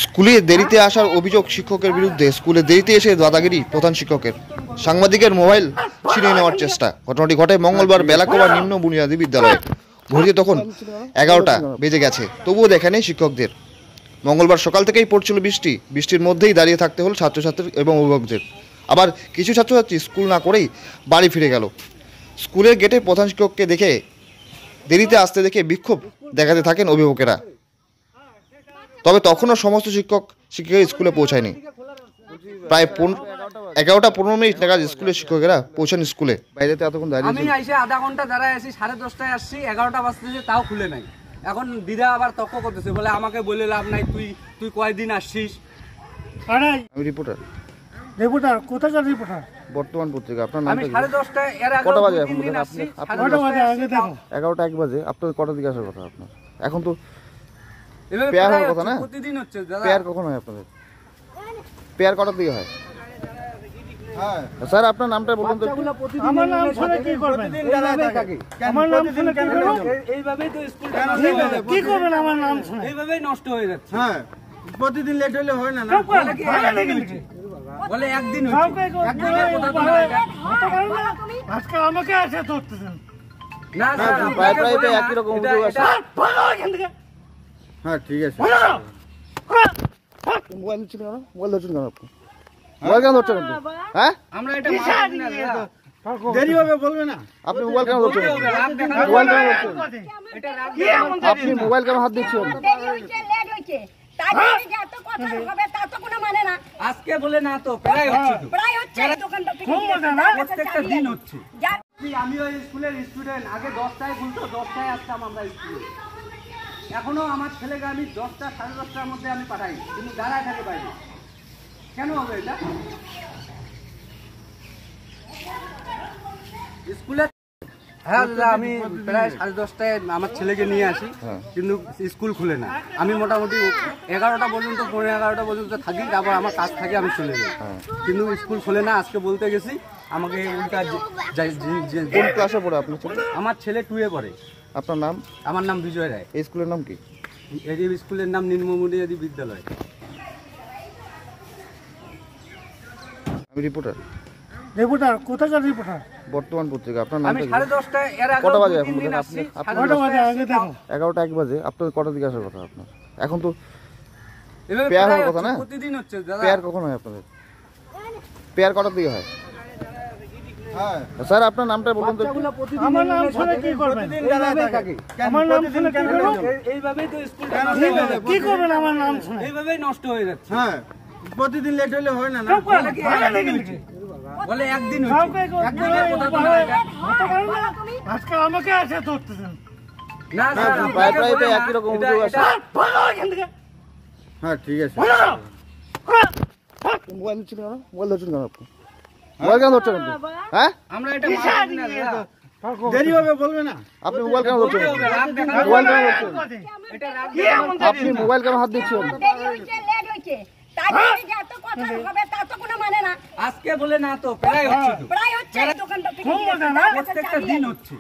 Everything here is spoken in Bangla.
স্কুলে দেরিতে আসার অভিযোগ শিক্ষকের বিরুদ্ধে। স্কুলে দেরিতে এসে দাদাগিরি প্রধান শিক্ষকের। সাংবাদিকের মোবাইল ছিনিয়ে নেওয়ার চেষ্টা। ঘটনাটি ঘটে মঙ্গলবার বেলাকোবা নিম্ন বুনিয়াদী বিদ্যালয়ে। ঘড়িতে তখন 11টা বেজে গেছে, তবুও দেখা নেই শিক্ষকদের। মঙ্গলবার সকাল থেকেই পড়ছিল বৃষ্টি। বৃষ্টির মধ্যেই দাঁড়িয়ে থাকতে হল ছাত্রছাত্রী এবং অভিভাবকদের। আবার কিছু ছাত্রছাত্রী স্কুল না করেই বাড়ি ফিরে গেল। স্কুলের গেটে প্রধান শিক্ষককে দেখে দেরিতে আসতে দেখে বিক্ষোভ দেখাতে থাকেন অভিভাবকেরা। তবে তখনও সমস্ত শিক্ষিকা স্কুলে পৌঁছায়নি। প্রায় 11:15 নাগাদ স্কুলের শিক্ষকেরা পৌঁছান স্কুলে। বাইরেতে এতক্ষণ দাঁড়িয়ে আমি এসে আধা ঘন্টা দাঁড়ায় আছি, 10:30টায় আসছি, 11টা বাজতেছে তাও খুলে নাই। এখন দিদা আবার তর্ক করতেছে, বলে আমাকে বলে লাভ নাই, তুই কয়দিন আসছিস। আমি রিপোর্টার কোথাকার রিপোর্টার? বর্তমান পত্রিকা। আপনার নাম? আমি 10:30টায় এর আগে কটা বাজে এখন? 3 দিন আসছি। 11টা 1 বাজে। আপনার কটা দিকে আসার কথা? আপনার এখন তো এভাবে পেয়ার হওয়ার কথা না? প্রতিদিন হচ্ছে দাদা। পেয়ার কখন হয় আপনাদের? পেয়ার কটার দিকে হয়? হ্যাঁ স্যার, আপনার নামটা বলুন তো। আমার নাম শুনে কি করবেন? আমার নাম শুনে কি করবেন? এইভাবেই তো স্কুল কি করবেন আমার নাম শুনে? এইভাবেই নষ্ট হয়ে যাচ্ছে। হ্যাঁ, প্রতিদিন লেট হলে হয় না। বলে একদিন হচ্ছে, একদিনের কথা তো না এটা। আজকে আমাকে এসে ধরতেছেন। না স্যার, প্রায় তো একই রকম অভিযোগ আছে। হ্যাঁ ঠিক আছে। মোবাইল ধরছেন কেন? মোবাইল ধরছেন কেন আপনি? মোবাইল কেন ধরছেন আপনি? হ্যাঁ, আমরা এটা মানি না দাদা। দেরি হবে বলবে না। আপনি মোবাইল কেন ধরছেন? মোবাইল কেন ধরছেন? আপনি মোবাইল কেন হাত দিচ্ছেন? আজকে বলে না তো, প্রায় হচ্ছে তো। প্রত্যেকটা দিন হচ্ছে। আমি ওই স্কুলের স্টুডেন্ট, আগে 10টায় খুলতো, 10টায় আসতাম আমরা স্কুলে। এখনো আমার ছেলেকে আমি 10টা 10:30টার মধ্যে আমি পাঠাই, কিন্তু দাঁড়ায় থাকে বাইরে। কেন হবে এটা? স্কুলে হ্যাঁ দাদা, আমি প্রায় 10:30টায় আমার ছেলেকে নিয়ে আসি, কিন্তু স্কুল খুলে না। আমি মোটামুটি 11টা পর্যন্ত, 11:15 পর্যন্ত থাকি, তারপর আমার কাজ থাকে, আমি চলে যাই। কিন্তু স্কুল খুলে না। আজকে বলতে গেছি, আমাকে উল্টা কোন ক্লাসে পড়ে আপনি? আমার ছেলে 2 এ পড়ে। আপনার নাম? আমার নাম বিজয় রায়। এই স্কুলের নাম কি? এই স্কুলের নাম নিম্ন বুনিয়াদী বিদ্যালয়। আমি রিপোর্টার কোথাকার রিপোর্টার? বর্তমান পত্রিকা। আপনার নাম? আমি 10:30টায় এর আগে কটা বাজে এখন? 3 দিন আসছি। 11টা 1 বাজে। আপনার কটা দিকে আসার কথা? আপনার এখন তো এভাবে পেয়ার হওয়ার কথা না? প্রতিদিন হচ্ছে দাদা। পেয়ার কখন হয় আপনাদের? পেয়ার কটার দিকে হয়? হ্যাঁ স্যার, আপনার নামটা বলুন তো। আমার নাম শুনে কি করবেন? আমার নাম শুনে কি করবেন? এইভাবেই তো স্কুল কি করবেন আমার নাম শুনে? এইভাবেই নষ্ট হয়ে যাচ্ছে। হ্যাঁ, প্রতিদিন লেট হলে হয় না। বলে একদিন হচ্ছে, একদিনের কথা তো না এটা। আজকে আমাকে এসে ধরতেছেন। না স্যার, প্রায় তো একই রকম অভিযোগ আছে। হ্যাঁ ঠিক আছে। মোবাইল ধরছেন কেন? মোবাইল ধরছেন কেন আপনি? মোবাইল কেন ধরছেন আপনি? হ্যাঁ, আমরা এটা মানি না দাদা। দেরি হবে বলবে না। আপনি মোবাইল কেন ধরছেন? মোবাইল কেন ধরছেন? আপনি মোবাইল কেন হাত দিচ্ছেন? আজকে বলে না তো, প্রায় হচ্ছে তো। প্রত্যেকটা দিন হচ্ছে।